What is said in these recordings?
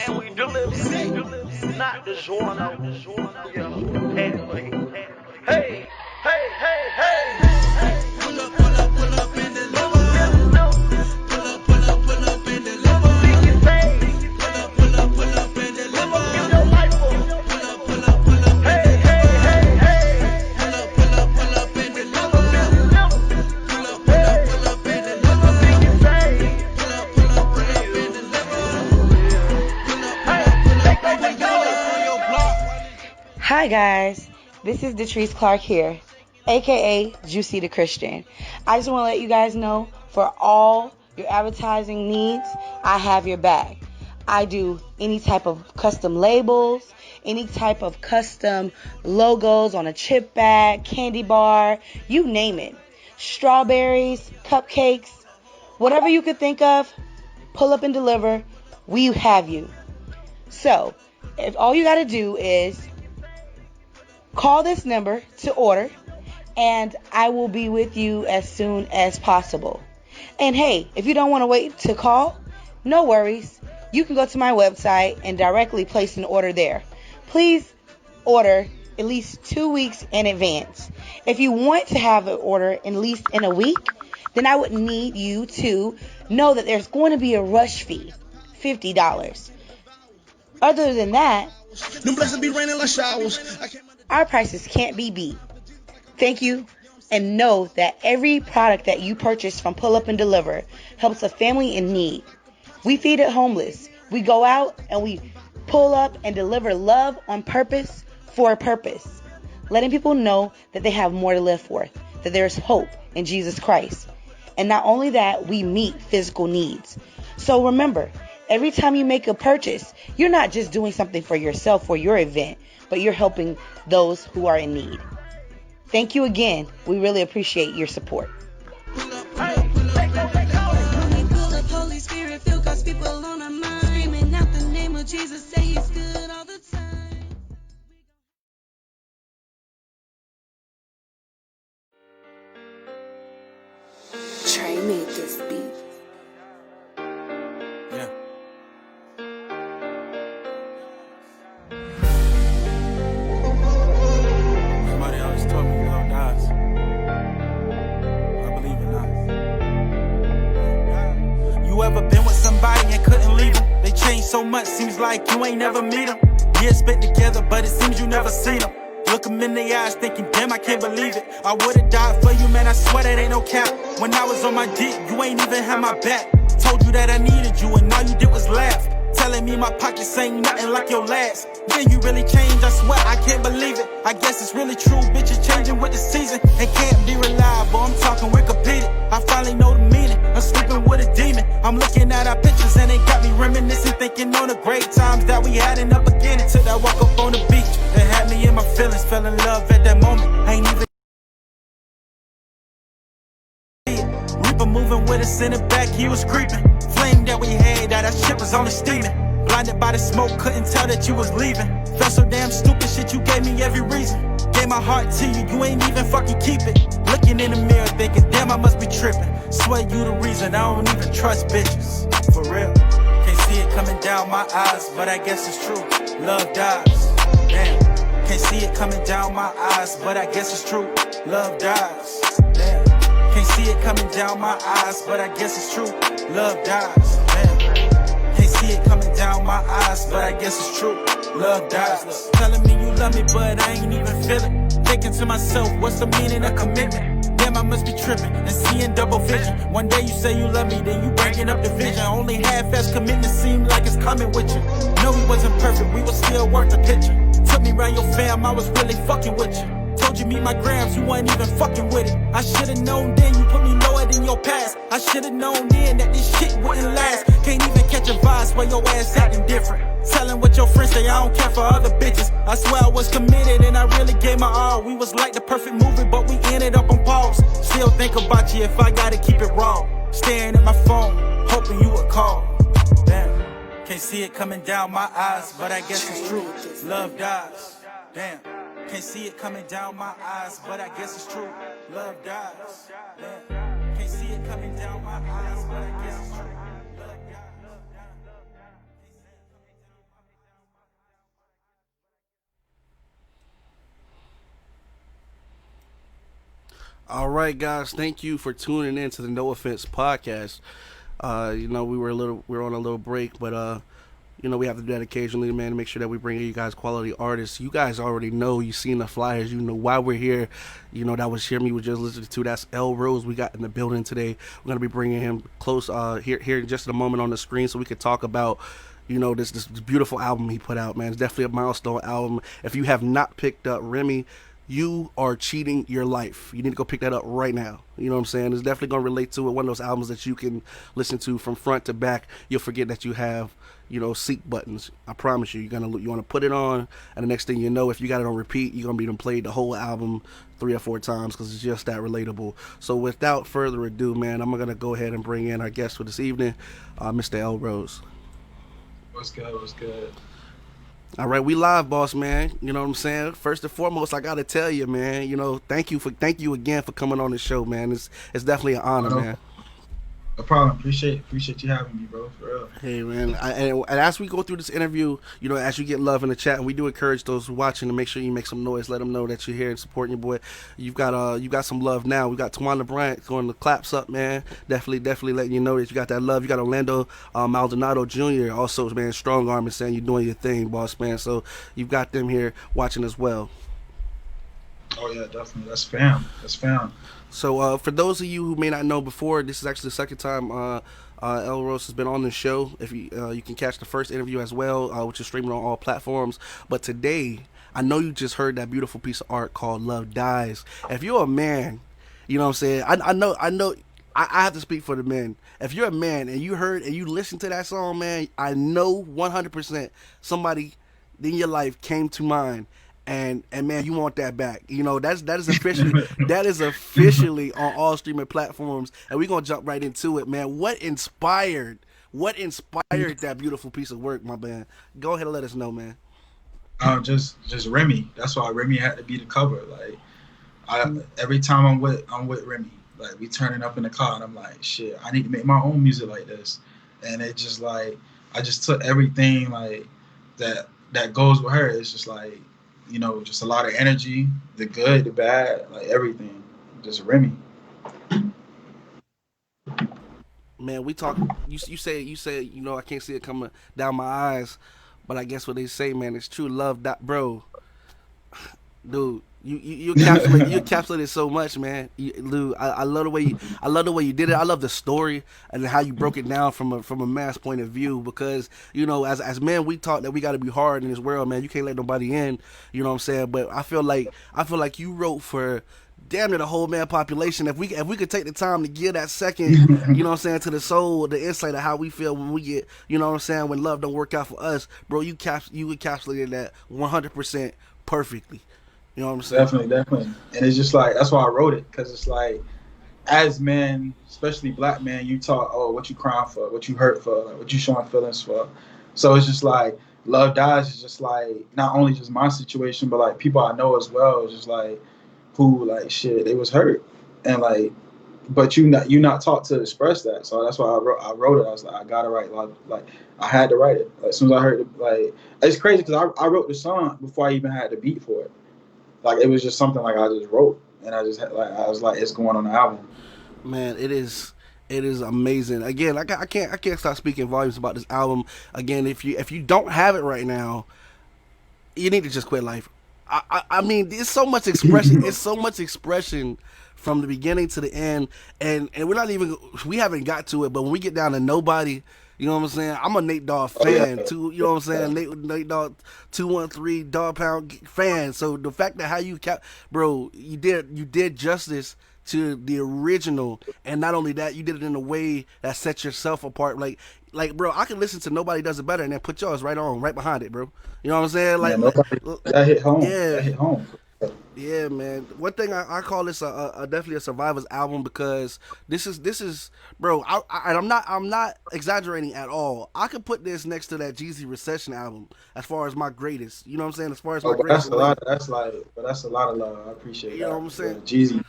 And we deliver, not the genre. Anyway, hey, hey, hey, hey. Pull up and deliver. Pull up and deliver. Pull up and deliver. Hey, hey, hey, hey. Pull up and deliver. Pull up and deliver. Hi guys, this is Detrice Clark here, aka Juicy the Christian. I just want to let you guys know, for all your advertising needs, I have your back. I do any type of custom labels, any type of custom logos on a chip bag, candy bar, you name it. Strawberries, cupcakes, whatever you could think of, pull up and deliver, we have you. So, if all you got to do is call this number to order, and I will be with you as soon as possible. And hey, if you don't want to wait to call, no worries. You can go to my website and directly place an order there. Please order at least 2 weeks in advance. If you want to have an order at least in a week, then I would need you to know that there's going to be a rush fee, $50. Other than that, Them blessings be raining like showers. our prices can't be beat. Thank you, and know that every product that you purchase from Pull Up and Deliver helps a family in need. We feed the homeless. We go out and we pull up and deliver love on purpose for a purpose, letting people know that they have more to live for, that there's hope in Jesus Christ. And not only that, we meet physical needs. So remember, every time you make a purchase, you're not just doing something for yourself or your event, but you're helping those who are in need. Thank you again. We really appreciate your support. Holy Spirit, fill God's people on our mind. Screaming out the name of Jesus, say he's good all the time. Trey made this beat. Yeah. Somebody always told me love dies. I believe it now. You ever been with somebody and couldn't leave them? They changed so much, seems like you ain't never meet them. Years spent together, but it seems you never seen them. Look them in the eyes thinking, damn, I can't believe it. I would've died for you, man, I swear that ain't no cap. When I was on my dick, you ain't even had my back. Told you that I needed you and all you did was laugh. Telling me my pockets ain't nothing like your last. Then you really changed, I swear, I can't believe it. I guess it's really true, bitches changing with the season. And can't be reliable, I'm talking Wikipedia. I finally know the meaning, I'm sleeping with a demon. I'm looking at our pictures and they got me reminiscing, thinking on the great times that we had in the beginning. Till I walk up on the beach, that had me in my feelings. Fell in love at that moment, I ain't even Reaper moving with us in the back, he was creeping. Flame that we had, that our ship was only steaming. Blinded by the smoke, couldn't tell that you was leaving. Felt so damn stupid, shit, you gave me every reason. Gave my heart to you, you ain't even fucking keep it. Looking in the mirror thinking, damn, I must be tripping. Swear you the reason, I don't even trust bitches. For real, can't see it coming down my eyes, but I guess it's true. Love dies, damn. Can't see it coming down my eyes, but I guess it's true. Love dies, damn. Can't see it coming down my eyes, but I guess it's true. Love dies, damn. Can't see it coming down my eyes, but I guess it's true. Love dies. Telling me you love me, but I ain't even feel it. Thinking to myself, what's the meaning of commitment? Damn, I must be tripping and seeing double vision. One day you say you love me, then you bringing up the vision. Only half-ass commitment seem like it's coming with you. No, we wasn't perfect, we was still worth the picture. Took me round your fam, I was really fucking with you. Told you meet my grams, you wasn't even fucking with it. I should've known then you put me lower than your past. I should've known then that this shit wouldn't last. Can't even catch a vibe, where your ass acting different. Telling what your friends say, I don't care for other bitches. I swear I was committed and I really gave my all. We was like the perfect movie, but we ended up on pause. Still think about you if I gotta keep it raw. Staring at my phone, hoping you would call. Damn, can't see it coming down my eyes, but I guess it's true. Love dies, damn. Can't see it coming down my eyes, but I guess it's true. Love dies, damn. Can't see it coming down my eyes, but I guess it's true. All right, guys. Thank you for tuning in to the No Offense podcast. We were on a little break, but we have to do that occasionally, man, to make sure that we bring you guys quality artists. You guys already know. You seen the flyers. You know why we're here. That was Hear Me was just listening to. That's L Rose. We got in the building today. We're gonna be bringing him close here in just a moment on the screen, so we could talk about. This beautiful album he put out, man. It's definitely a milestone album. If you have not picked up Remy, you are cheating your life. You need to go pick that up right now. You know what I'm saying? It's definitely going to relate to it. One of those albums that you can listen to from front to back. You'll forget that you have, seek buttons. I promise you. You want to put it on, and the next thing you know, if you got it on repeat, you're going to be done played the whole album 3 or 4 times because it's just that relatable. So without further ado, man, I'm going to go ahead and bring in our guest for this evening, Mr. L Rose. What's good? All right, we live, boss man. You know what I'm saying? First and foremost, I gotta tell you, man. Thank you again for coming on the show, man. It's definitely an honor, man. No problem. Appreciate you having me, bro. For real. Hey, man. And as we go through this interview, as you get love in the chat, and we do encourage those watching to make sure you make some noise. Let them know that you're here and supporting your boy. You got some love now. We got Tawanda Bryant going the claps up, man. Definitely letting you know that you got that love. You got Orlando Maldonado Jr. also, man, strong arm and saying you're doing your thing, boss man. So you've got them here watching as well. Oh yeah, definitely. That's fam. So for those of you who may not know before, this is actually the second time L Rose has been on the show. If you can catch the first interview as well, which is streaming on all platforms. But today, I know you just heard that beautiful piece of art called "Love Dies." If you're a man, you know what I'm saying. I know. I have to speak for the men. If you're a man and you heard and you listened to that song, man, I know 100% somebody in your life came to mind. And man, you want that back. That is officially on all streaming platforms, and we're gonna jump right into it, man. What inspired that beautiful piece of work, my man? Go ahead and let us know, man. Just Remy. That's why Remy had to be the cover. Like, every time I'm with Remy, like we turning up in the car, and I'm like, shit, I need to make my own music like this. And it just like I just took everything like that goes with her. It's just like. Just a lot of energy, the good, the bad, like everything. Just Remy. Man, we talk. You say, I can't see it coming down my eyes, but I guess what they say, man, it's true love. Bro, dude, you encapsulated so much, man. Lou, I love the way you did it. I love the story and how you broke it down from a man's point of view, because as men we talk that we got to be hard in this world, man. You can't let nobody in, you know what I'm saying? But I feel like you wrote for damn near the whole man population. If we could take the time to give that second, you know what I'm saying, to the soul, the insight of how we feel when we get, you know what I'm saying, when love don't work out for us, bro, you encapsulated that 100% perfectly. You know what I'm saying? Definitely. And it's just like, that's why I wrote it, because it's like, as men, especially black men, you talk, what you crying for, what you hurt for, like, what you showing feelings for. So it's just like, Love Dies is just like, not only just my situation, but like people I know as well. It's just like, who like, shit, they was hurt. And like, but you not taught to express that. So that's why I wrote it. I was like, I gotta write, like I had to write it. Like, as soon as I heard it, like, it's crazy because I wrote the song before I even had the beat for it. Like, it was just something like I just wrote, and I was like, it's going on the album. Man, it is amazing. Again, I can't stop speaking volumes about this album. Again, if you don't have it right now, you need to just quit life. I mean, there's so much expression. It's so much expression from the beginning to the end, and we haven't got to it. But when we get down to Nobody. You know what I'm saying? I'm a Nate Dogg fan too. You know what I'm saying? Nate Dogg 213 Dog Pound fan. So the fact that how you bro, you did justice to the original, and not only that, you did it in a way that sets yourself apart. Like bro, I can listen to Nobody Does It Better and then put yours right behind it, bro. You know what I'm saying? Like, that hit home. Yeah. That hit home. Yeah, man. One thing I call this definitely a survivor's album, because this is bro. I'm not exaggerating at all. I could put this next to that Jeezy Recession album as far as my greatest. You know what I'm saying? As far as my greatest. That's a lot of love. I appreciate it. You know what I'm saying? Jeezy.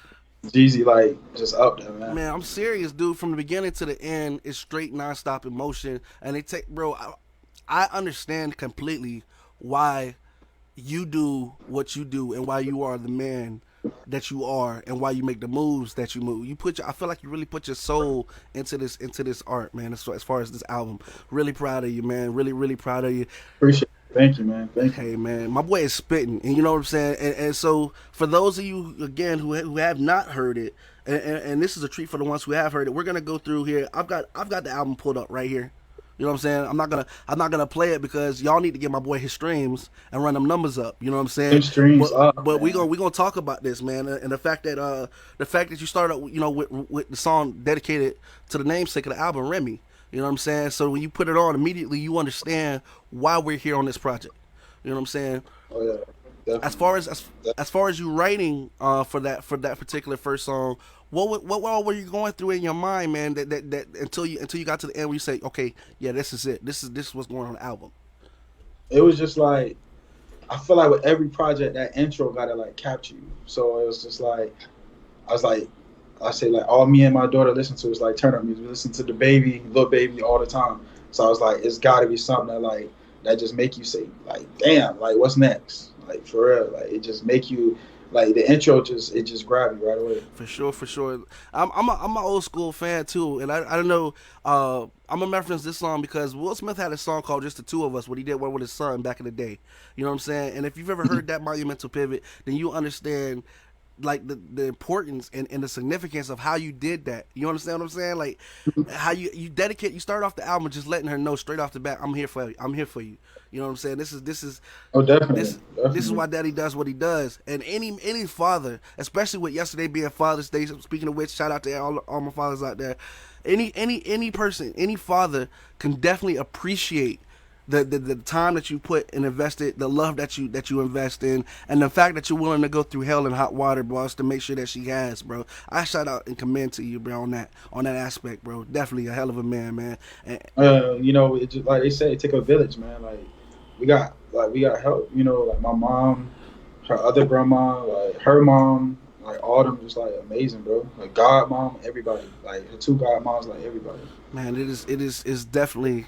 Jeezy like just up there, man. Man, I'm serious, dude. From the beginning to the end, it's straight nonstop emotion, and they take, bro. I understand completely why you do what you do and why you are the man that you are and why you make the moves that you move. I feel like you really put your soul into this art, man. As far as this album, really proud of you, man. Really proud of you. Appreciate it. Thank you, man. Thank you. Hey, man, my boy is spitting, and you know what I'm saying. And so for those of you again who have not heard it, and this is a treat for the ones who have heard it, we're gonna go through here. I've got the album pulled up right here. You know what I'm saying? I'm not gonna play it because y'all need to get my boy his streams and run them numbers up. You know what I'm saying? His streams up. But we man. gonna talk about this, man, and the fact that you started, you know, with the song dedicated to the namesake of the album, Remy. You know what I'm saying? So when you put it on, immediately you understand why we're here on this project. You know what I'm saying? Oh yeah. Definitely. As far as you writing for that particular first song, what all were you going through in your mind, man? That until you got to the end where you say, okay, yeah, this is it. This is what's going on the album. It was just like, I feel like with every project, that intro gotta like capture you. So it was just like, I say like all me and my daughter listen to is like turn up music. We listen to the baby, Lil Baby all the time. So I was like, it's gotta be something that just make you say like, damn, like what's next? Like for real, like it just make you like the intro it just grab you right away. For sure. I'm an old school fan too, and I don't know. I'm gonna reference this song because Will Smith had a song called "Just the Two of Us" when he did one with his son back in the day. You know what I'm saying? And if you've ever heard that monumental pivot, then you understand like the importance and the significance of how you did that. You understand what I'm saying? Like how you start off the album just letting her know straight off the bat, I'm here for you. You know what I'm saying? This is Oh, definitely. This is why Daddy does what he does. And any father, especially with yesterday being Father's Day, speaking of which, shout out to all my fathers out there. Any person, any father can definitely appreciate the time that you put and invested, the love that you invest in, and the fact that you're willing to go through hell and hot water, boss, to make sure that she has, bro. I shout out and commend to you, bro, on that aspect, bro. Definitely a hell of a man. And, you know, it just like they say, it take a village, man. Like we got help. You know, like my mom, her other grandma, like her mom, like all them just like amazing, bro. Like God mom, everybody, like her two God moms, like everybody. Man, it's definitely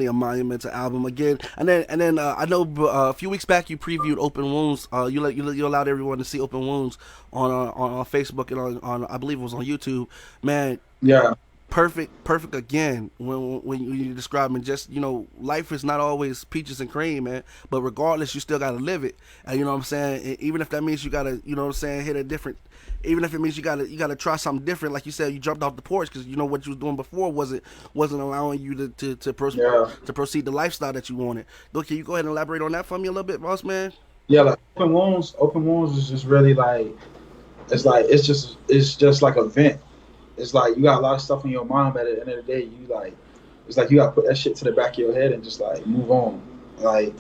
a monumental album again. And then I know a few weeks back you previewed Open Wounds. You allowed everyone to see Open Wounds on Facebook and on I believe it was on YouTube. Man, yeah, perfect again when you describe it. Just, you know, life is not always peaches and cream, man, but regardless you still gotta live it. And you know what I'm saying, even if that means you gotta, you know what I'm saying, hit a different, even if it means you gotta try something different. Like you said, you jumped off the porch because you know what you was doing before wasn't allowing you to proceed the lifestyle that you wanted. Look, can you go ahead and elaborate on that for me a little bit, boss man? Yeah, like Open Wounds is just really like it's just like a vent. It's like you got a lot of stuff in your mind, but at the end of the day, it's like you got to put that shit to the back of your head and just like move on, like,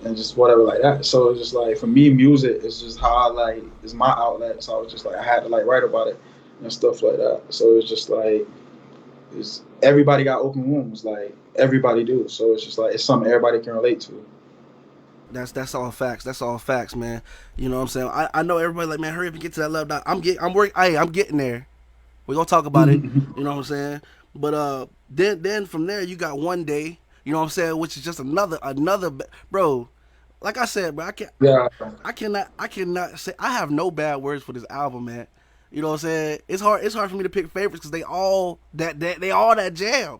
and just whatever like that. So it's just like for me, music is just how it's my outlet. So I was just like I had to like write about it and stuff like that. So it's just like everybody got open wounds, like everybody do. So it's just like it's something everybody can relate to. That's all facts. That's all facts, man. You know what I'm saying? I know everybody like, man, hurry up and get to that love. I'm getting there. We're gonna talk about it, you know what I'm saying? But then from there you got One Day, you know what I'm saying, which is just another bro. Like I said, bro, I cannot say I have no bad words for this album, man. You know what I'm saying? It's hard for me to pick favorites because they all that jam.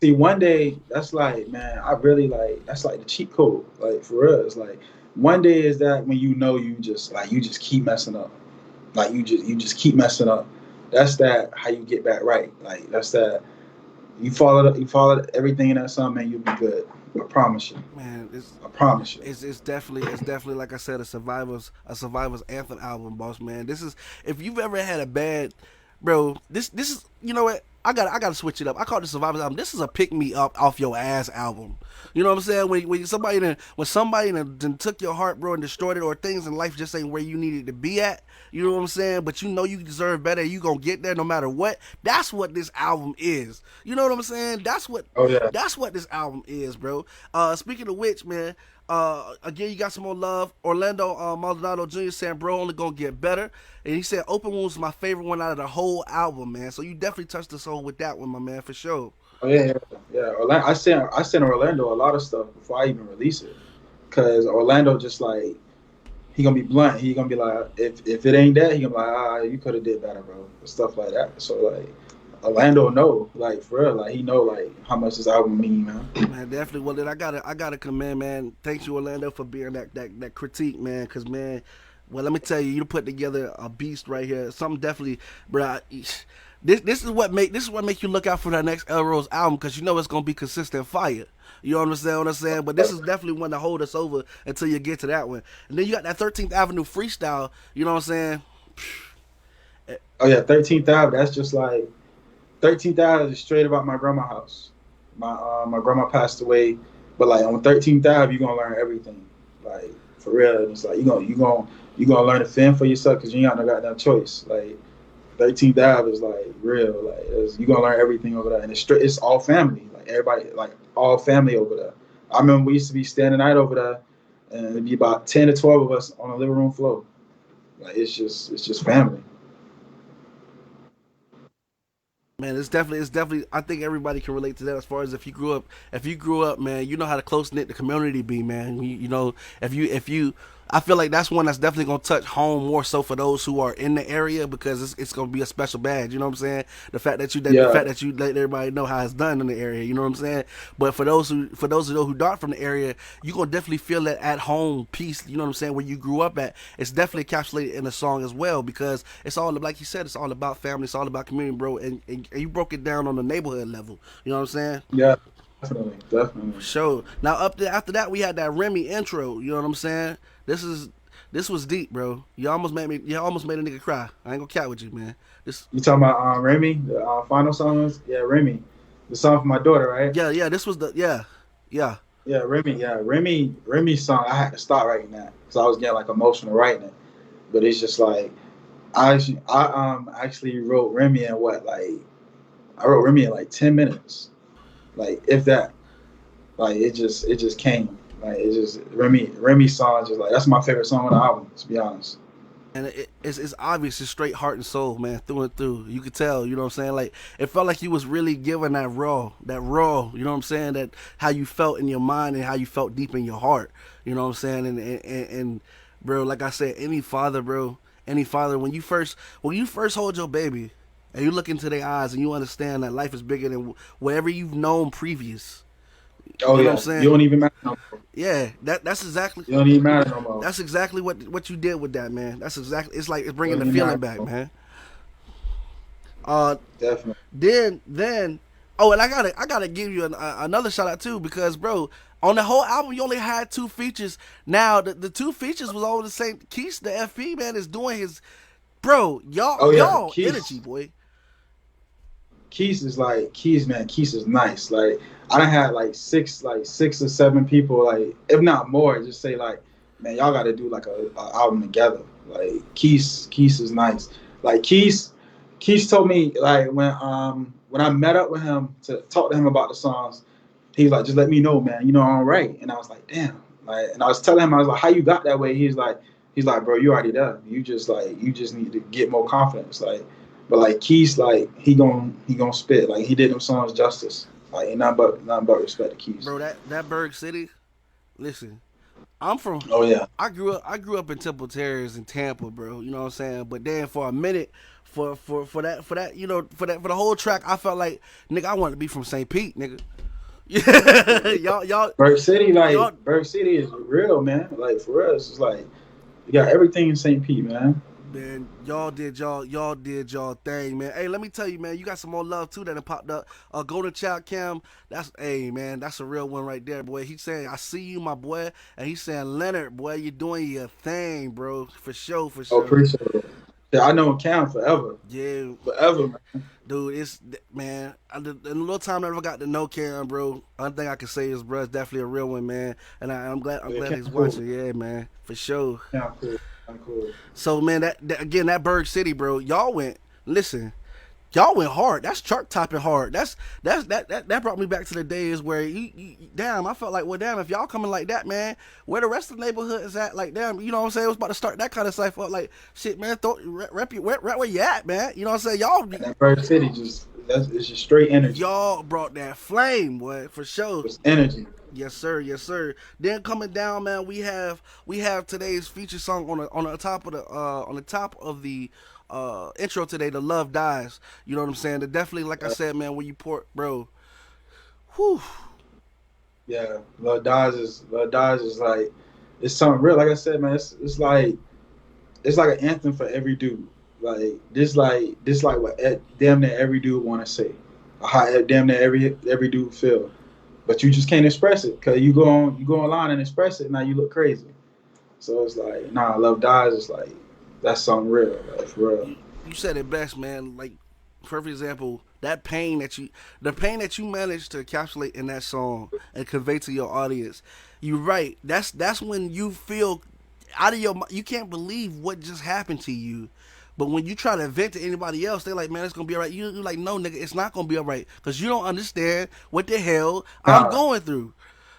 See, One Day, that's like, man, I really like, that's like the cheat code, like for real. It's like One Day is that when you know you just keep messing up, like you just keep messing up. That's that how you get back right. Like that's that you follow everything in that song, man, you'll be good. I promise you. Man, I promise you. It's definitely like I said, a survivor's anthem album, boss man. This is, if you've ever had a bad, bro, this is, you know what? I gotta switch it up. I call it the Survivor's album. This is a pick me up off your ass album. You know what I'm saying? When somebody then took your heart, bro, and destroyed it, or things in life just ain't where you needed to be at. You know what I'm saying? But you know you deserve better. You gonna get there no matter what. That's what this album is. You know what I'm saying? That's what this album is, bro. Speaking of which, man, Again, you got some more love. Orlando Maldonado Jr. saying, bro, only gonna get better. And he said, Open Wounds is my favorite one out of the whole album, man. So you definitely touched the soul with that one, my man, for sure. Oh yeah. Orlando, I sent Orlando a lot of stuff before I even release it, cause Orlando just like he gonna be blunt. He gonna be like, if it ain't that, he gonna be like, you could have did better, bro, stuff like that. So like Orlando know, like for real, like he know like how much this album mean, man. Man, definitely. Well, then I gotta commend, man. Thanks you, Orlando, for being that critique, man. Cause man, well, let me tell you, you put together a beast right here. Something definitely, bro. This is what make you look out for that next El Rose album, cause you know it's gonna be consistent fire. You understand what I'm saying? But this is definitely one to hold us over until you get to that one. And then you got that 13th Avenue freestyle. You know what I'm saying? Oh yeah, 13th Avenue. That's just like 13th Avenue is straight about my grandma's house. My grandma passed away, but like on 13th Avenue, you're gonna learn everything. Like for real, it's like you gonna learn to fend for yourself because you ain't got no goddamn choice. Like 13th Avenue is like real. Like you gonna learn everything over there, and it's all family. Like everybody, like all family over there. I remember we used to be standing night over there, and it'd be about 10 to 12 of us on the living room floor. Like it's just family. Man, it's definitely. I think everybody can relate to that. As far as if you grew up, man, you know how close knit the community be, man. You know, if you, I feel like that's one that's definitely gonna touch home more so for those who are in the area because it's gonna be a special badge. You know what I'm saying? The fact that you let everybody know how it's done in the area. You know what I'm saying? But for those who aren't from the area, you gonna definitely feel that at home piece. You know what I'm saying? Where you grew up at, it's definitely encapsulated in the song as well because it's all like you said, it's all about family, it's all about community, bro. And you broke it down on the neighborhood level. You know what I'm saying? Yeah. Definitely. Sure. Now after that we had that Remy intro. You know what I'm saying? This was deep, bro. You almost made a nigga cry. I ain't gonna cat with you, man. You talking about Remy, the final song? Yeah, Remy, the song for my daughter, right? Yeah. This was yeah. Remy's song. I had to stop writing that because I was getting like emotional writing it. But it's just like I actually wrote Remy in I wrote Remy in like 10 minutes. Like if that, like it just came, like it just Remy's song just like that's my favorite song on the album, to be honest. And it's obvious, it's straight heart and soul, man, through and through. You could tell, you know what I'm saying? Like it felt like you was really giving that raw, you know what I'm saying? That how you felt in your mind and how you felt deep in your heart, you know what I'm saying? And bro, like I said, any father, when you first hold your baby. And you look into their eyes and you understand that life is bigger than whatever you've known previous. Oh, you know what I'm saying? You don't even matter no more. Yeah, that's exactly. You don't even matter no more. That's exactly what you did with that, man. That's exactly. It's like it's bringing the feeling back, man. Definitely. Then, oh, and I gotta give you another shout out too because, bro, on the whole album you only had 2 features. Now the 2 features was all the same. Keith, the FP man, is doing his, bro. Y'all Keith. Energy, boy. Keith is nice. Like I done had like 6 or 7 people, like if not more, just say like, man, y'all got to do like a album together. Like Keith is nice. Like Keith told me like when I met up with him to talk to him about the songs, he was like, just let me know, man. You know I'm right. And I was like, damn. Like, and I was telling him, I was like, how you got that way? He's like, bro, you already done. You just need to get more confidence. Like. But like Keith, like he gon' spit. Like he did them songs justice. Like ain't nothing but respect to Keith. Bro, that Berg City. Listen, I'm from. Oh yeah. I grew up in Temple Terrace in Tampa, bro. You know what I'm saying? But then for a minute, for that, you know, for the whole track, I felt like nigga, I wanted to be from St. Pete, nigga. Yeah, y'all. Berg City, Berg City is real, man. Like for us, it's like you got everything in St. Pete, man. Man, y'all did y'all thing, man. Hey, let me tell you, man, you got some more love too that done popped up. Golden Child Cam, that's a real one right there, boy. He's saying, I see you, my boy, and he's saying, Leonard, boy, you doing your thing, bro, for sure. Oh, appreciate it. Yeah, I know Cam forever. Yeah, forever, man. Dude, it's man. The little time I ever got to know Cam, bro. One thing I can say is, bro, it's definitely a real one, man. And I'm glad he's watching. Yeah, man, for sure. Yeah, cool. So man, that Berg City, bro, y'all went. Listen, Y'all went hard. That's chart topping hard. That brought me back to the days where damn, I felt like, well, damn, if y'all coming like that, man, where the rest of the neighborhood is at, like, damn, you know what I'm saying? It was about to start that kind of cypher, like, shit, man, rep where you at, man? You know what I'm saying? Y'all, That Bird City it's just straight energy. y'all brought that flame, boy, for sure. It's energy. Yes, sir. Yes, sir. Then coming down, man, we have today's feature song on the top of the intro today, The Love Dies. You know what I'm saying? They're definitely, like I said, man, when you port, bro. Whew. Yeah, Love Dies is like, it's something real. Like I said, man, it's like an anthem for every dude. Like this what damn near every dude want to say. How damn near every dude feel. But you just can't express it because you go online and express it, now you look crazy. So it's like, nah, Love Dies is like, that's something real, like, for real. You said it best, man. Like, perfect example, the pain that you managed to encapsulate in that song and convey to your audience. You're right. That's when you feel out of you can't believe what just happened to you. But when you try to vent to anybody else, they're like, man, it's going to be all right. You're like, no, nigga, it's not going to be all right. Because you don't understand what the hell I'm going through.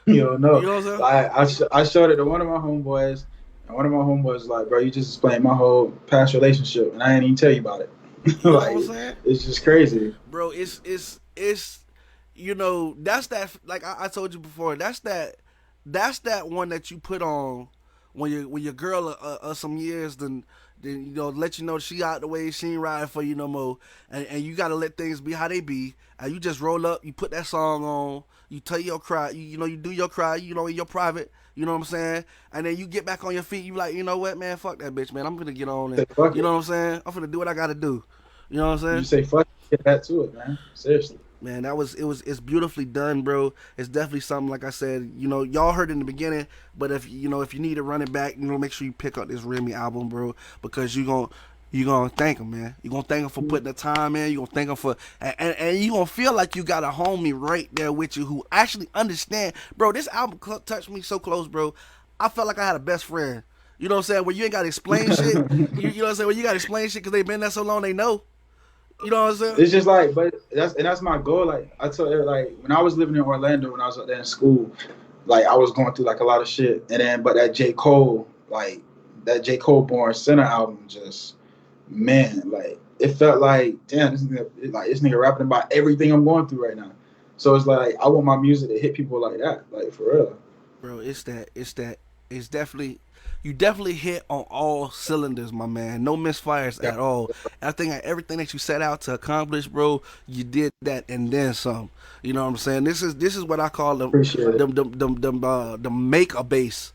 You don't know. You know what I'm saying? I showed it to one of my homeboys, and one of my homeboys was like, bro, you just explained my whole past relationship, and I ain't even tell you about it. You know like, what I'm saying? It's just crazy. Bro, it's you know, that's that, like I told you before, that's that one that you put on when your girl some years then you know, let you know she out the way, she ain't riding for you no more, and you gotta let things be how they be, and you just roll up, you put that song on, you tell your cry, you know, you do your cry, you know, in your private, you know what I'm saying, and then you get back on your feet, you like, you know what, man, fuck that bitch, man, I'm gonna get on it, you know what I'm saying, I'm gonna do what I gotta do, you know what I'm saying. You say fuck, get back to it, man. Seriously. Man, it's beautifully done, bro. It's definitely something, like I said, you know, y'all heard in the beginning, but if you need to run it back, you know, make sure you pick up this Remy album, bro, because you're gonna thank him, man. You're gonna thank him for putting the time in. You're gonna thank him for, and you're gonna feel like you got a homie right there with you who actually understand, bro. This album touched me so close, bro. I felt like I had a best friend. You know what I'm saying? Where you ain't gotta explain shit. You know what I'm saying? Where you gotta explain shit because they been there so long, they know. You know what I'm saying? It's just like, but that's my goal. Like I told her, like when I was living in Orlando, when I was up there in school, like I was going through like a lot of shit, and then but that J. Cole Born Sinner album, just, man, like it felt like, damn, this nigga rapping about everything I'm going through right now. So it's like I want my music to hit people like that, like for real. Bro, it's definitely. You definitely hit on all cylinders, my man. No misfires at all. I think everything that you set out to accomplish, bro, you did that and then some. You know what I'm saying? This is what I call the make a bass.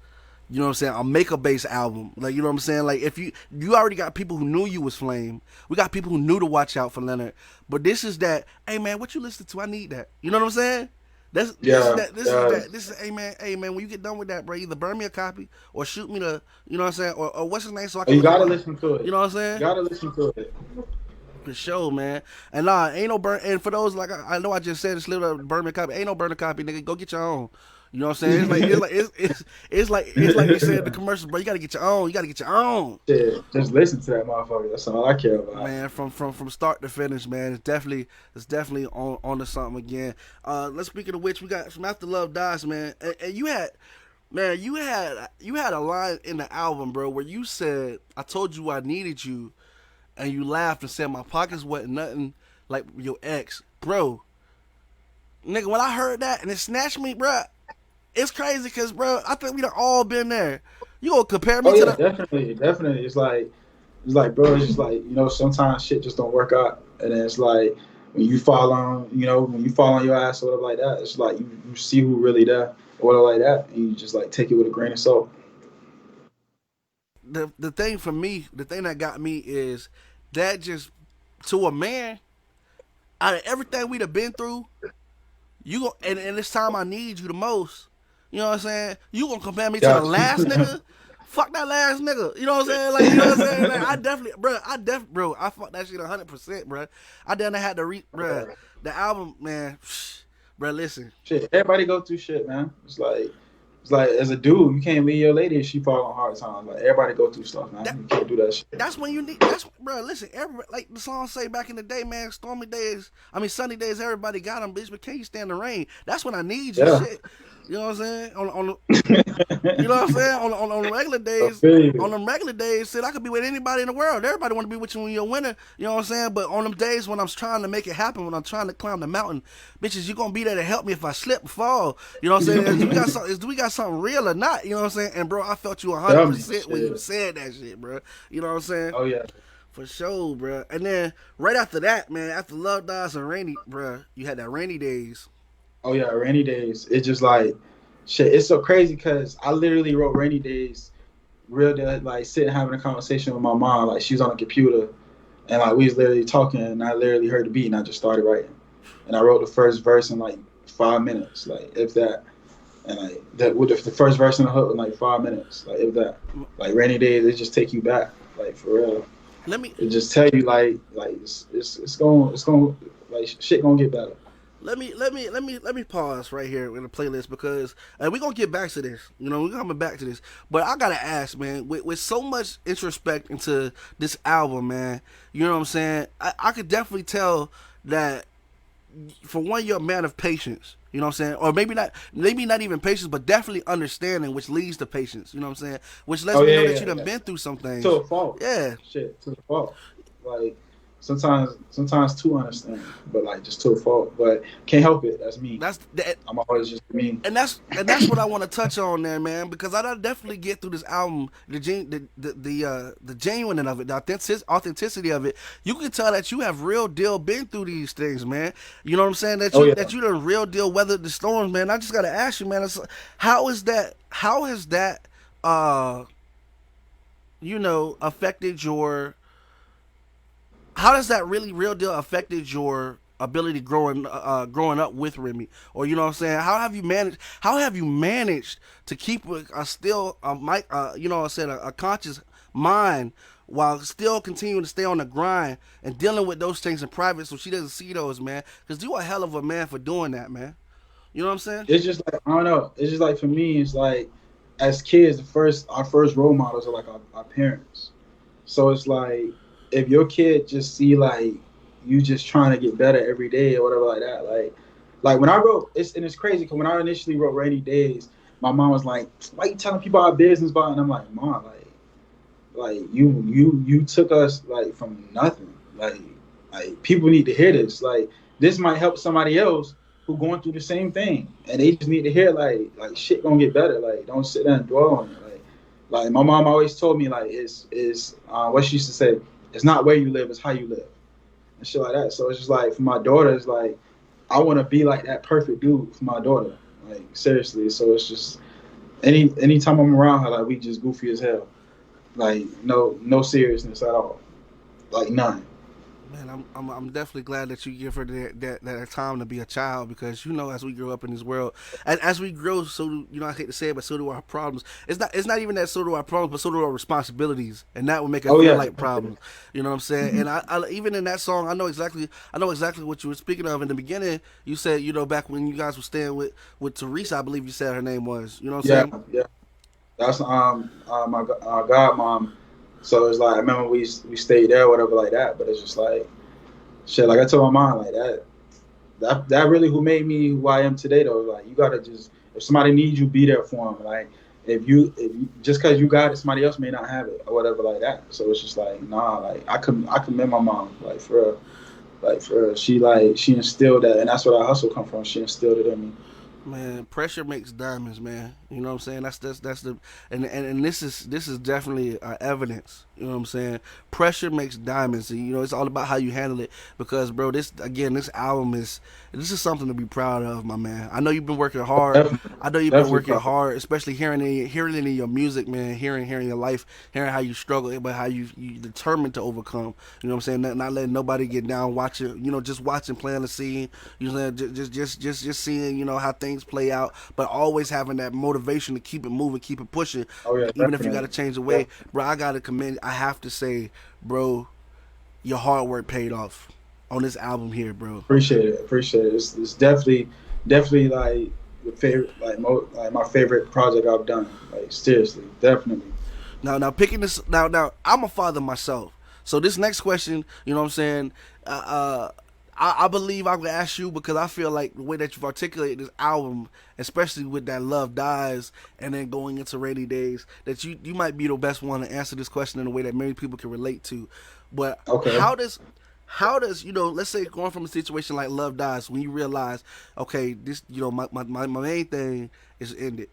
You know what I'm saying? A make a bass album. Like, you know what I'm saying? Like, if you already got people who knew you was Flame. We got people who knew to watch out for Leonard. But this is that, hey man, what you listen to? I need that. You know what I'm saying? This is hey man, when you get done with that, bro, either burn me a copy or shoot me the, you know what I'm saying, or what's his name, so I can. You gotta listen to it. You know what I'm saying? You gotta listen to it. For sure, man. And nah, ain't no burn. And for those, like I know I just said, it's little burn me a copy. Ain't no burn a copy, nigga. Go get your own. You know what I'm saying? It's like you said in the commercials, bro. You gotta get your own. You gotta get your own. Yeah, just listen to that motherfucker. That's all I care about. Man, from start to finish, man, it's definitely on to something again. Let's speak of which, we got from After Love Dies, man. And you had a line in the album, bro, where you said, "I told you I needed you," and you laughed and said, "My pockets wasn't nothing like your ex," bro. Nigga, when I heard that and it snatched me, bro. It's crazy because, bro, I think we done all been there. You gonna compare me to the... Definitely. It's like, bro, it's just like, you know, sometimes shit just don't work out. And then it's like, when you fall on your ass or whatever like that, it's like you see who really there or whatever like that, and you just like take it with a grain of salt. The thing for me, the thing that got me is that just, to a man, out of everything we'd have been through, you go, and this time I need you the most. You know what I'm saying? You gonna compare me to the last nigga? Fuck that last nigga. You know what I'm saying? Like, you know what I'm saying? Like, I fucked that shit 100%, bro. I done had to read, bro. The album, man, bro. Listen, shit. Everybody go through shit, man. It's like It's like as a dude, you can't leave your lady if she fall on hard times. Like everybody go through stuff, man. You can't do that shit. That's when you need. That's bro. Listen, everybody, like the song say back in the day, man. Stormy days, sunny days. Everybody got them, bitch. But can you stand the rain? That's when I need you. Yeah. Shit. You know what I'm saying? You know what I'm saying? On the regular days, on them regular days, shit, I could be with anybody in the world. Everybody want to be with you when you're a winner. You know what I'm saying? But on them days when I'm trying to make it happen, when I'm trying to climb the mountain, bitches, you gonna be there to help me if I slip or fall. You know what I'm saying? Do we got something real or not? You know what I'm saying? And bro, I felt you 100% when you said that shit, bro. You know what I'm saying? Oh yeah. For sure, bro. And then right after that, man, after Love Dies and Rainy, bro, you had that Rainy Days. Oh yeah, Rainy Days. It's just like shit. It's so crazy because I literally wrote Rainy Days, real deal, like sitting having a conversation with my mom. Like she was on the computer, and like we was literally talking, and I literally heard the beat, and I just started writing, and I wrote the first verse in like 5 minutes, like if that, and like that with the first verse in the hook in like 5 minutes, like if that, like Rainy Days, it just take you back, like for real. It just tell you like it's going like shit gonna get better. Let me pause right here in the playlist because we're gonna get back to this. You know, we're coming back to this. But I gotta ask, man, with so much introspect into this album, man, you know what I'm saying? I could definitely tell that for one, you're a man of patience. You know what I'm saying? Or maybe not even patience, but definitely understanding, which leads to patience. You know what I'm saying? Which lets me know that you done been through some things. To a fault. Yeah. Shit, to a fault. Like sometimes to understand, but like just to a fault. But can't help it. That's me. I'm always just me. And that's what I want to touch on there, man, because I definitely get through this album the genuine of it, the authenticity of it. You can tell that you have real deal been through these things, man. You know what I'm saying? That you done real deal weathered the storms, man. I just gotta ask you, man, how has that affected your? How does that really real deal affected your ability growing up with Remy? Or you know what I'm saying? How have you managed to keep a conscious mind while still continuing to stay on the grind and dealing with those things in private so she doesn't see those, man? Because you a hell of a man for doing that, man. You know what I'm saying? It's just like, I don't know. It's just like for me, it's like as kids, our first role models are like our parents. So it's like, if your kid just see like you just trying to get better every day or whatever like that, like when I wrote it's crazy because when I initially wrote Rainy Days, my mom was like, "Why you telling people our business about?" And I'm like, "Mom, like you took us like from nothing. Like people need to hear this. Like this might help somebody else who going through the same thing, and they just need to hear like shit gonna get better. Like don't sit there and dwell on it. Like my mom always told me like is what she used to say. It's not where you live, it's how you live. And shit like that. So it's just like, for my daughter, it's like, I want to be like that perfect dude for my daughter. Like, seriously. So it's just, anytime I'm around her, like, we just goofy as hell. Like, no seriousness at all. Like, none. Man, I'm definitely glad that you give her that time to be a child because as we grow up in this world, as we grow, so do, I hate to say it, but so do our problems. It's not even that so do our problems, but so do our responsibilities, and that will make us feel like problems. You know what I'm saying? And I even in that song, I know exactly what you were speaking of in the beginning. You said back when you guys were staying with Teresa, I believe you said her name was. You know what I'm saying? Yeah. That's my godmom. So it's like, I remember we stayed there or whatever like that, but it's just like, shit, like I told my mom, like that really who made me who I am today though. Like you gotta just, if somebody needs you, be there for them. Like if you just cause you got it, somebody else may not have it or whatever like that. So it's just like, nah, like I commend my mom, like for real. She instilled that, and that's where I hustle come from. She instilled it in me. Man, pressure makes diamonds, man. You know what I'm saying? That's the and this is definitely evidence. You know what I'm saying? Pressure makes diamonds. And, it's all about how you handle it. Because, bro, this album is something to be proud of, my man. I know you've been working hard. I know you've been working hard, especially hearing it in your music, man. Hearing your life, hearing how you struggle, but how you determined to overcome. You know what I'm saying? Not letting nobody get down. Watching, just watching, playing the scene. You know, just seeing, how things play out, but always having that motivation to keep it moving, keep it pushing. Oh, yeah, even if you got to change the way, bro. I gotta commend. I have to say, bro, your hard work paid off on this album here, bro. Appreciate it. It's definitely like the favorite, like my favorite project I've done. Like seriously, definitely. Now picking this now I'm a father myself. So this next question, you know what I'm saying? I believe I'm gonna ask you because I feel like the way that you've articulated this album, especially with that Love Dies and then going into Rainy Days, that you might be the best one to answer this question in a way that many people can relate to. But Okay. how does let's say going from a situation like Love Dies, when you realize, okay, this, my main thing is ended.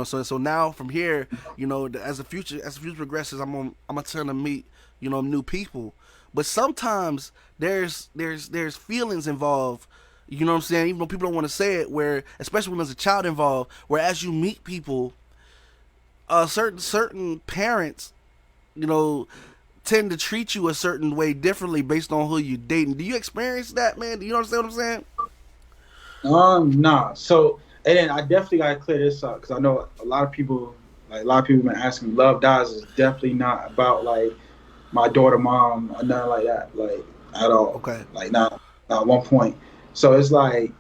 So now from here, as the future progresses, I'm gonna turn to meet, new people. But sometimes there's feelings involved, you know what I'm saying? Even though people don't want to say it, where especially when there's a child involved, where as you meet people, certain parents, tend to treat you a certain way differently based on who you dating. Do you experience that, man? Do you understand what I'm saying? Nah. So, and then I definitely gotta clear this up because I know a lot of people been asking me. Love Dies is definitely not about like my daughter, mom, or nothing like that, like at all. Okay. Like not at one point. So it's like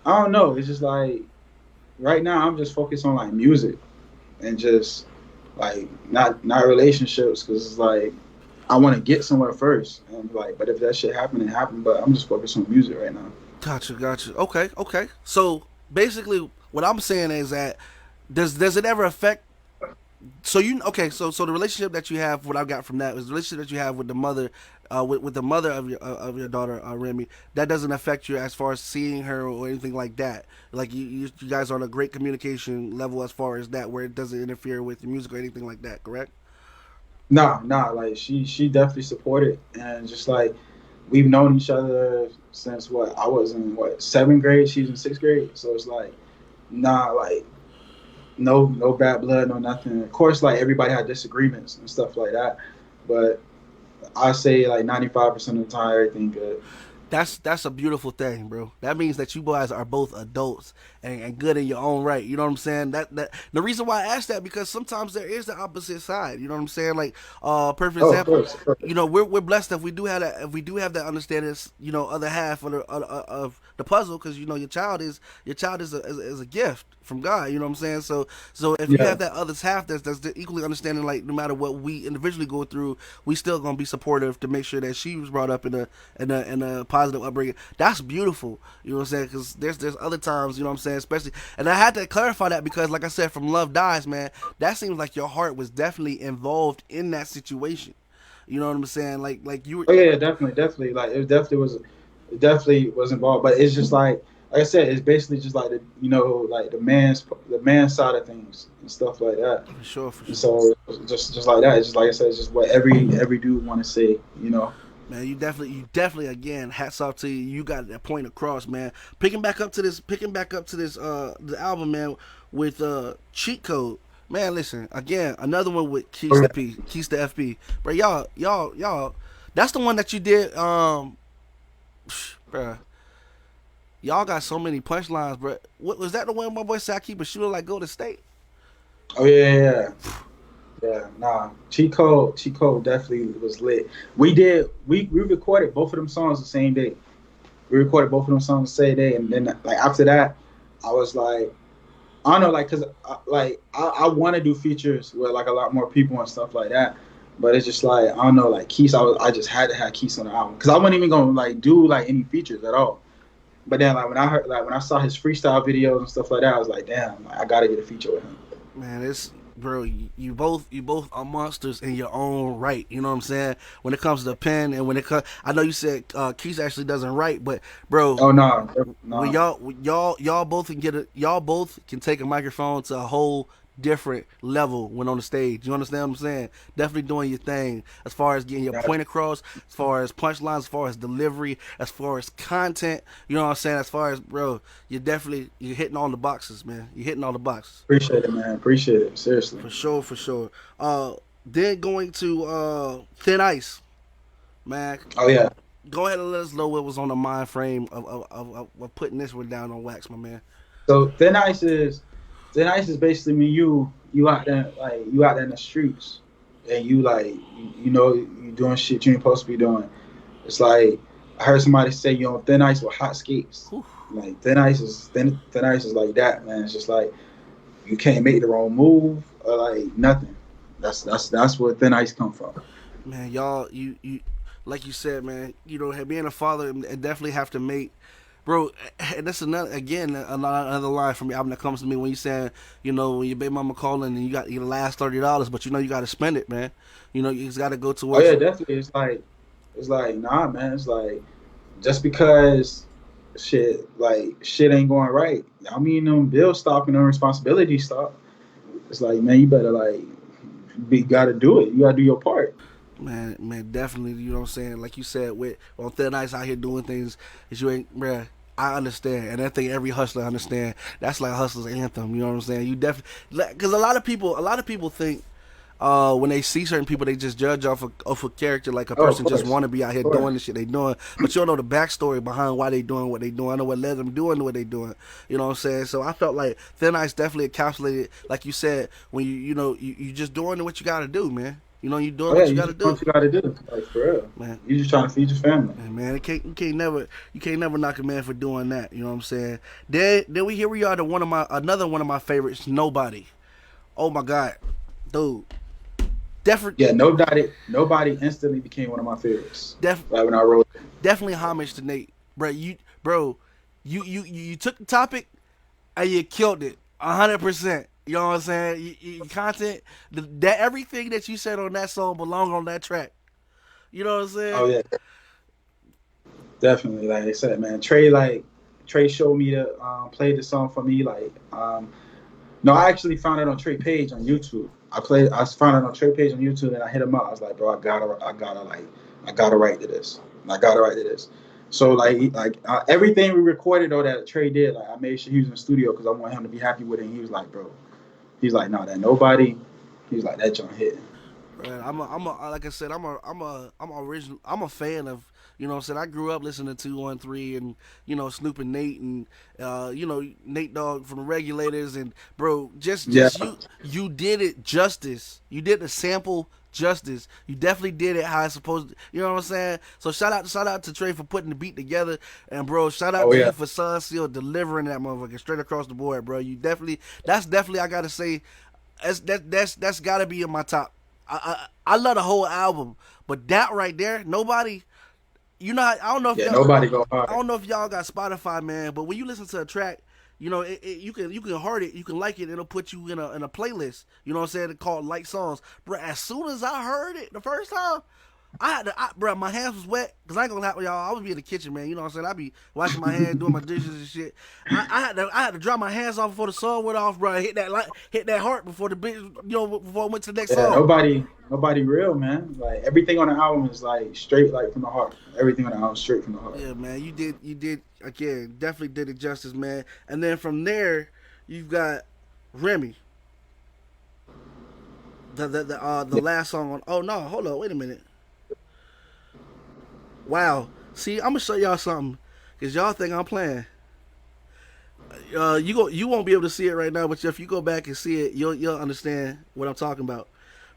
I don't know. It's just like right now I'm just focused on like music and just like not relationships because it's like I want to get somewhere first. And like, but if that shit happened, it happened. But I'm just focused on music right now. Gotcha. Okay. So basically, what I'm saying is that does it ever affect? So so the relationship that you have, what I got from that was the relationship that you have with the mother, with the mother of your daughter, Remy. That doesn't affect you as far as seeing her or anything like that. Like you guys are on a great communication level as far as that, where it doesn't interfere with your music or anything like that. Correct? Nah. Like she definitely supported and just like we've known each other since I was in 7th grade. She's in 6th grade. So it's like like. No bad blood, no nothing. Of course, like everybody had disagreements and stuff like that, but I say like 95% of the time everything good. That's a beautiful thing, bro. That means that you guys are both adults and good in your own right. You know what I'm saying? That the reason why I asked that because sometimes there is the opposite side. You know what I'm saying? Like perfect example. Of course. We're blessed if we do have that understanding. Other half of the puzzle because your child is a gift from God. You know what I'm saying? So if you have that other half that's equally understanding, like no matter what we individually go through, we still gonna be supportive to make sure that she was brought up in a positive upbringing. That's beautiful. You know what I'm saying? Because there's other times, you know what I'm saying, especially, and I had to clarify that because, like I said, from Love Dies, man, that seems like your heart was definitely involved in that situation. You know what I'm saying? Like you were. Oh yeah, definitely. Like it definitely was involved. But it's just like I said, it's basically just like the man's side of things and stuff like that. For sure. And so just like that. It's just like I said, it's just what every dude want to say. Man, you definitely again, hats off to you. You got that point across, man. Picking back up to this the album, man, with Cheat Code. Man, listen, again, another one with Keys to FP. Bro, y'all, that's the one that you did, bro. Y'all got so many punchlines, bro. What was that the one my boy said I keep a shooter like Golden State? Oh yeah. Yeah, nah. Cheat Code definitely was lit. We recorded both of them songs the same day. We recorded both of them songs the same day, and then like after that, I was like, I don't know, like, cause I want to do features with like a lot more people and stuff like that, but it's just like I don't know, like Keith, I just had to have Keith on the album, cause I wasn't even gonna like do like any features at all. But then like when I saw his freestyle videos and stuff like that, I was like, damn, like, I gotta get a feature with him. Man, it's bro, you both are monsters in your own right. You know what I'm saying? When it comes to the pen and when it comes, I know you said Keith actually doesn't write, but bro, oh no, when y'all both can take a microphone to a whole different level when on the stage. You understand what I'm saying? Definitely doing your thing as far as getting your point across, as far as punchlines, as far as delivery, as far as content. You know what I'm saying? As far as, bro, you're hitting all the boxes, man. You're hitting all the boxes. Appreciate it, man. Appreciate it. Seriously. For sure. Then going to Thin Ice, man. Oh yeah. Go ahead and let us know what was on the mind frame of putting this one down on wax, my man. So Thin Ice is basically me, you out there in the streets, and you like you doing shit you ain't supposed to be doing. It's like I heard somebody say you on thin ice with hot skates. Whew. Like thin ice is like that, man. It's just like you can't make the wrong move or like nothing. That's where thin ice come from. Man, y'all, you like you said, man, you know, being a father and definitely have to make, bro. And that's another line from the album that comes to me when you saying, you know, when your baby mama calling and you got your last $30, but you know you got to spend it, man. You know, you just got to go to Oh work. yeah, definitely. It's like nah, man. It's like just because shit ain't going right. I mean, them bills stop and them responsibilities stop. It's like, man, you better gotta do it. You gotta do your part. Man, definitely. You know what I'm saying? Like you said, with on thin ice out here doing things that you ain't, bruh. I understand, and I think every hustler understand. That's like a hustler's anthem. You know what I'm saying? You definitely, because a lot of people think when they see certain people, they just judge off a character, like a person just want to be out here doing the shit they doing, but you don't know the backstory behind why they doing what they doing. I know what led them doing what they doing. You know what I'm saying? So I felt like Thin Ice definitely encapsulated, like you said, when you just doing what you got to do, man. You know, you doing what you got to do. What you got to do, like for real, man. You just trying to feed your family. Man, you can't never knock a man for doing that. You know what I'm saying? Then we are to another one of my favorites, Nobody. Oh my God, dude. Yeah, nobody instantly became one of my favorites. Like when I wrote it. Definitely homage to Nate, bro. You took the topic and you killed it 100%. You know what I'm saying? Your content, that everything that you said on that song belonged on that track. You know what I'm saying? Oh yeah, definitely. Like I said, man, Trey showed me to play the song for me. No, I actually found it on Trey page on YouTube. I found it on Trey page on YouTube, and I hit him up. I was like, bro, I gotta write to this. So everything we recorded though that Trey did, I made sure he was in the studio because I want him to be happy with it. And he was like, bro, nah, that Nobody. He was like, that joint hit. I'm like I said, I'm a fan of, you know what I'm saying, I grew up listening to 213 and, you know, Snoop and Nate and, you know, Nate Dogg from the Regulators, and bro, you did it justice. You did the sample justice. You definitely did it how it's supposed to, you know what I'm saying? So shout out to Trey for putting the beat together, and bro, shout out to you for Son Seal delivering that motherfucker straight across the board, bro. That's definitely I gotta say, that's gotta be in my top. I love the whole album, but that right there, Nobody. You know, I don't know if Nobody go hard. I don't know if y'all got Spotify, man, but when you listen to a track, you know, you can heart it, you can like it, it'll put you in a playlist. You know what I'm saying? Called Like Songs. Bro, as soon as I heard it the first time, bro, my hands was wet, because I ain't gonna lie with y'all, I would be in the kitchen, man. You know what I'm saying? I'd be washing my hands, doing my dishes and shit. I had to dry my hands off before the song went off, bro. Hit that heart before the bitch, you know, before I went to the next song. Nobody real, man. Like everything on the album is like straight, like from the heart. Everything on the album is straight from the heart. Yeah, man, you did again, definitely did it justice, man. And then from there, you've got Remy. The last song on. Oh no, hold on, wait a minute. Wow. See, I'm gonna show y'all something, cause y'all think I'm playing. You won't be able to see it right now, but if you go back and see it, you'll understand what I'm talking about,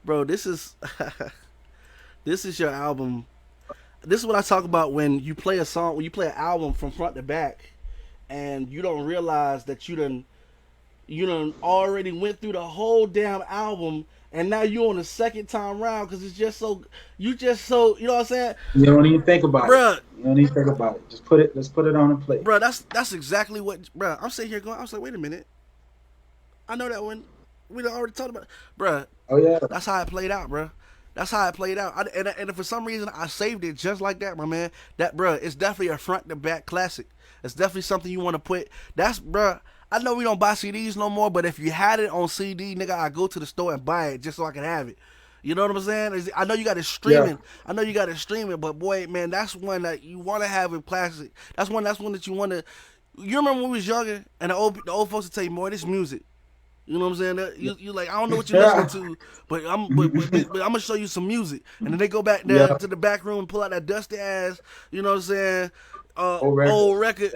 bro. This is your album. This is what I talk about when you play a song, when you play an album from front to back, and you don't realize that you done already went through the whole damn album. And now you on the second time round because it's just so, you know what I'm saying? You don't even think about it. You don't even think about it. Let's put it on a plate. Bro, that's exactly what, bro, I'm sitting here going, I was like, wait a minute. I know that one. We done already talked about it. Bro. Oh, yeah. That's how it played out, bro. That's how it played out. And for some reason, I saved it just like that, my man. That, bro, it's definitely a front to back classic. It's definitely something you want to put. That's, bro. I know we don't buy CDs no more, but if you had it on CD, nigga, I go to the store and buy it just so I can have it. You know what I'm saying? I know you got it streaming. Yeah. I know you got it streaming, but boy, man, that's one that you want to have in classic. That's one that you want to. You remember when we was younger, and the old folks would tell you, "Boy, this music." You know what I'm saying? You like, I don't know what you're listening to, but I'm gonna show you some music. And then they go back there to the back room and pull out that dusty ass. You know what I'm saying? Old record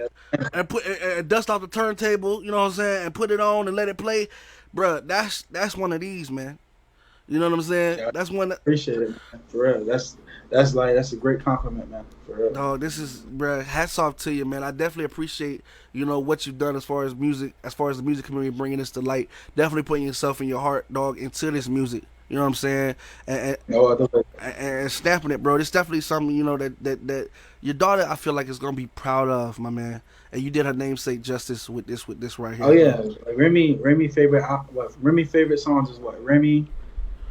and dust off the turntable, you know what I'm saying, and put it on and let it play, bruh. That's one of these, man. You know what I'm saying? Yeah. That's one. Appreciate it, man. For real. That's a great compliment, man. For real. No, this is, bruh, hats off to you, man. I definitely appreciate, what you've done as far as music, as far as the music community bringing this to light. Definitely putting yourself and your heart, dog, into this music. You know what I'm saying? No other way. And snapping it, bro. It's definitely something, that your daughter, I feel like, is going to be proud of, my man. And you did her namesake justice with this right here. Oh yeah, like Remy favorite songs is what? Remy,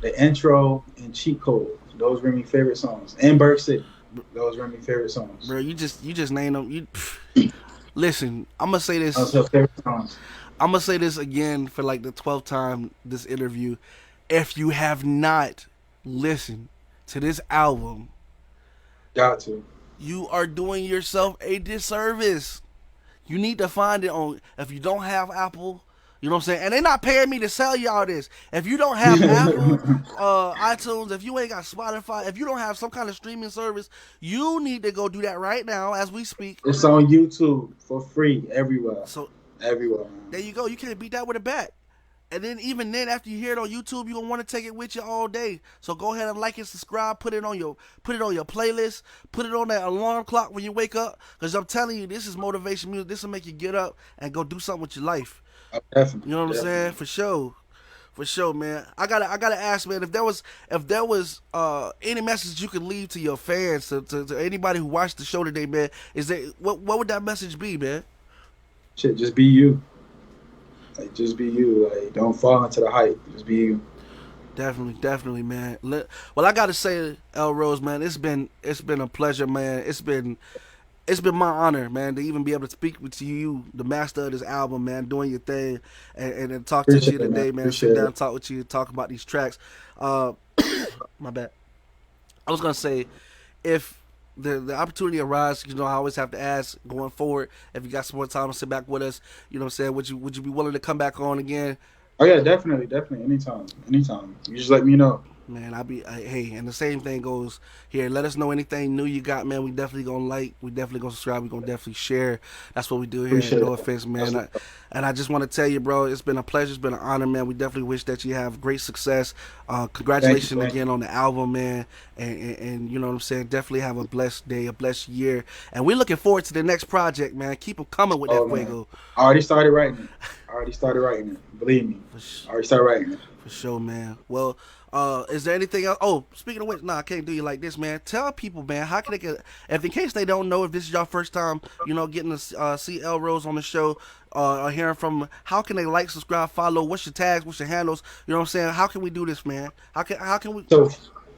the intro, and Cheat Code. Those Remy favorite songs. And Berg City. Those Remy favorite songs. Bro, you just named them. Listen, I'm gonna say this. Those her favorite songs. I'm gonna say this again for like the 12th time this interview. If you have not listened to this album, Got to. you are doing yourself a disservice. You need to find it on, if you don't have Apple, you know what I'm saying? And they're not paying me to sell y'all this. If you don't have Apple, iTunes, if you ain't got Spotify, if you don't have some kind of streaming service, you need to go do that right now as we speak. It's on YouTube for free everywhere. So everywhere, man. there you go. You can't beat that with a bat. And then even then, after you hear it on YouTube, you're gonna want to take it with you all day. So go ahead and like and subscribe. Put it on your playlist. Put it on that alarm clock when you wake up. Cause I'm telling you, this is motivation music. This will make you get up and go do something with your life. Definitely. You know what I'm saying? For sure, man. I gotta ask, man, if there was any message you could leave to your fans, to anybody who watched the show today, man, is there what would that message be, man? Shit, just be you. Like, just be you. Like, don't fall into the hype. Just be you. Definitely, man. Well, I gotta say, L Rose, man, it's been a pleasure, man. It's been my honor, man, to even be able to speak with you, the master of this album, man, doing your thing, and talk to you today, man. Sit down, talk with you, talk about these tracks. My bad. I was gonna say, if the opportunity arises, I always have to ask going forward, if you got some more time to sit back with us, you know what I'm saying, would you be willing to come back on again? Oh yeah, definitely, anytime. You just let me know. Man, hey, and the same thing goes here. Let us know anything new you got, man. We definitely gonna like, we definitely gonna subscribe, we gonna definitely share. That's what we do here. No offense, man. And I just want to tell you, bro, it's been a pleasure, it's been an honor, man. We definitely wish that you have great success. Congratulations again on the album, man. And you know what I'm saying. Definitely have a blessed day, a blessed year, and we're looking forward to the next project, man. Keep them coming with that fuego. I already started writing it. Believe me. I already started writing it. For sure, man. Well, is there anything else? Oh, speaking of which, I can't do you like this, man. Tell people, man, how can they get, if in case they don't know, if this is your first time, getting to see L Rose on the show, or hearing from, how can they like, subscribe, follow? What's your tags? What's your handles? You know what I'm saying? How can we do this, man? How can we? So,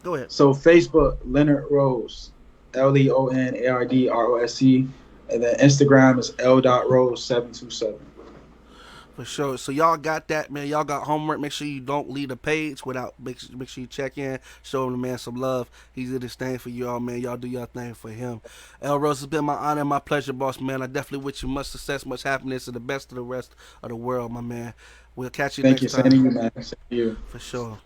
go ahead. So Facebook, Leonard Rose, LeonardRosc, and then Instagram is L.Rose727. For sure. So y'all got that, man. Y'all got homework. Make sure you don't leave the page without. Make sure you check in. Show the man some love. He did his thing for y'all, man. Y'all do your thing for him. L Rose, has been my honor and my pleasure, boss, man. I definitely wish you much success, much happiness, and the best of the rest of the world, my man. We'll catch you next time. Thank you, man. Thank you. For sure.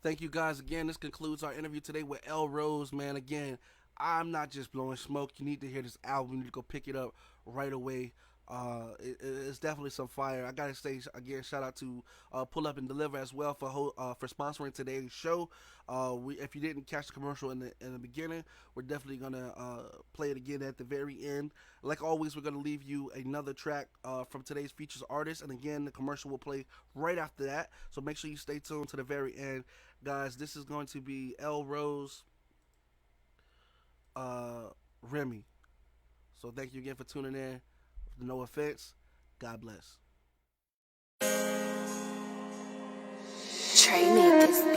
Thank you guys again. This concludes our interview today with L Rose, man. Again, I'm not just blowing smoke. You need to hear this album. You need to go pick it up right away. It's definitely some fire. I gotta say again, shout out to Pull Up and Deliver as well for sponsoring today's show. If you didn't catch the commercial in the beginning, we're definitely gonna play it again at the very end. Like always, we're gonna leave you another track from today's features artist, and again, the commercial will play right after that. So make sure you stay tuned to the very end, guys. This is going to be L Rose, Remy. So thank you again for tuning in. No offense. God bless. Trey made this beat.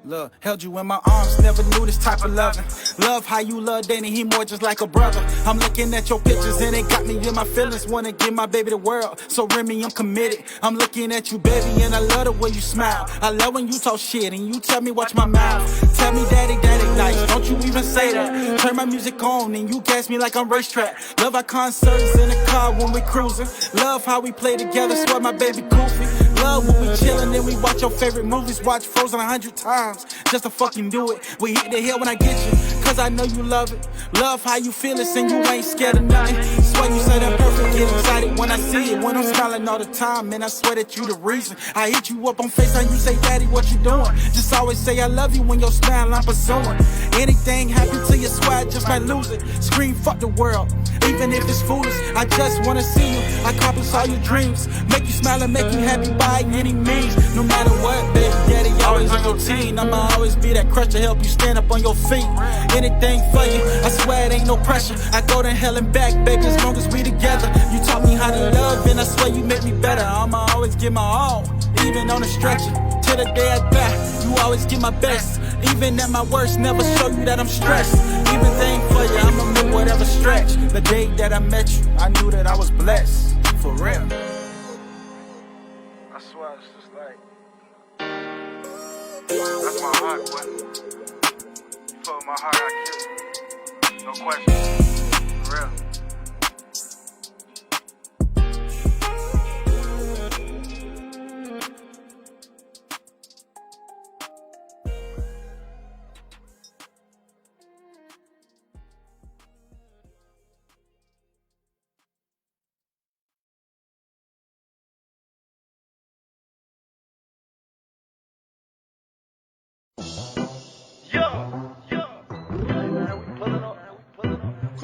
Look, held you in my arms, never knew this type of loving. Love how you love Danny, he more just like a brother. I'm looking at your pictures and it got me in my feelings. Wanna give my baby the world, so Remy, I'm committed. I'm looking at you, baby, and I love the way you smile. I love when you talk shit and you tell me watch my mouth. Tell me daddy, daddy, nice, don't you even say that. Turn my music on and you gas me like I'm racetrack. Love our concerts in the car when we cruising. Love how we play together, swear my baby goofy. Love when we chillin' and we watch your favorite movies. Watch Frozen 100 times just to fucking do it. We hit the hill when I get you, cause I know you love it. Love how you feel it and you ain't scared of nothing. Swear you say that perfect, get excited when I see it. When I'm smiling all the time, man, I swear that you the reason. I hit you up on FaceTime, you say, daddy, what you doing? Just always say I love you when your smile I'm pursuing. Anything happen to your swag, just might lose it. Scream, fuck the world, even if it's foolish. I just wanna see you, I accomplish all your dreams. Make you smile and make you happy by any means. No matter what, baby, daddy, always on your team. I'ma always be that crutch to help you stand up on your feet. Anything for you, I swear it ain't no pressure. I go to hell and back, baby, as long as we together. You taught me how to love, and I swear you make me better. I'ma always give my all, even on a stretcher. Till the day I die, you always give my best. Even at my worst, never show you that I'm stressed. Everything for you, I'ma make whatever stretch. The day that I met you, I knew that I was blessed. For real. I swear it's just like, that's my heart, boy. You fuck with my heart, I kill you. No question. For real.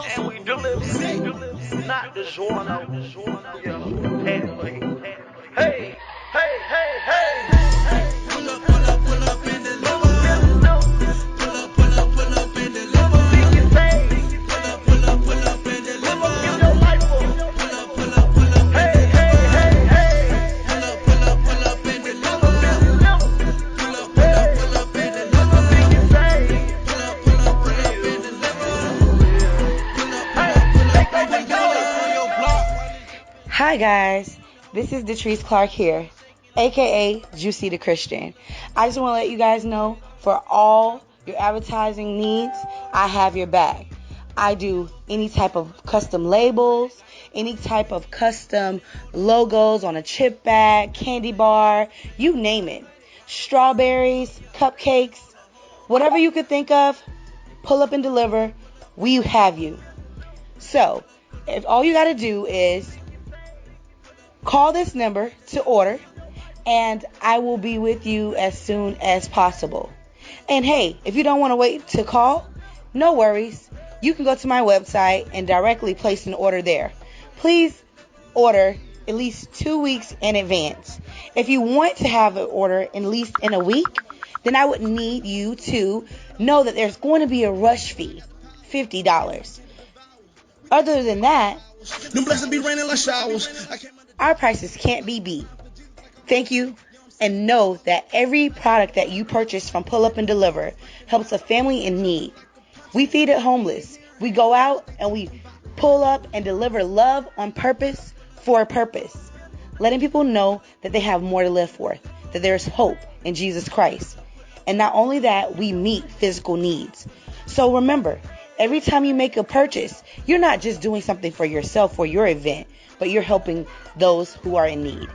And we deliver, not the genre. Yeah, anyway. Hey, hey, hey, hey. Pull up and deliver. Pull up and deliver. Pull up and deliver. Hey, hey, hey, hey. Pull up and deliver. Pull up and deliver. Pull up and Hi guys, this is Detrice Clark here, aka Juicy the Christian. I just want to let you guys know, for all your advertising needs, I have your back. I do any type of custom labels, any type of custom logos on a chip bag, candy bar, you name it. Strawberries, cupcakes, whatever you could think of, pull up and deliver, we have you. So, if all you got to do is call this number to order, and I will be with you as soon as possible. And hey, if you don't want to wait to call, no worries. You can go to my website and directly place an order there. Please order at least 2 weeks in advance. If you want to have an order at least in a week, then I would need you to know that there's going to be a rush fee, $50. Other than that, Them blessings be raining like showers. our prices can't be beat. Thank you, and know that every product that you purchase from Pull Up and Deliver helps a family in need. We feed the homeless. We go out and we pull up and deliver love on purpose for a purpose. Letting people know that they have more to live for, that there's hope in Jesus Christ. And not only that, we meet physical needs. So remember, every time you make a purchase, you're not just doing something for yourself or your event, but you're helping those who are in need.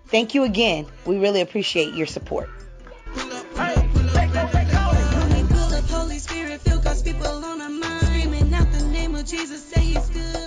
Thank you again. We really appreciate your support. When we pull up, Holy Spirit fill God's people on our mind. Screaming out the name of Jesus, say he's good.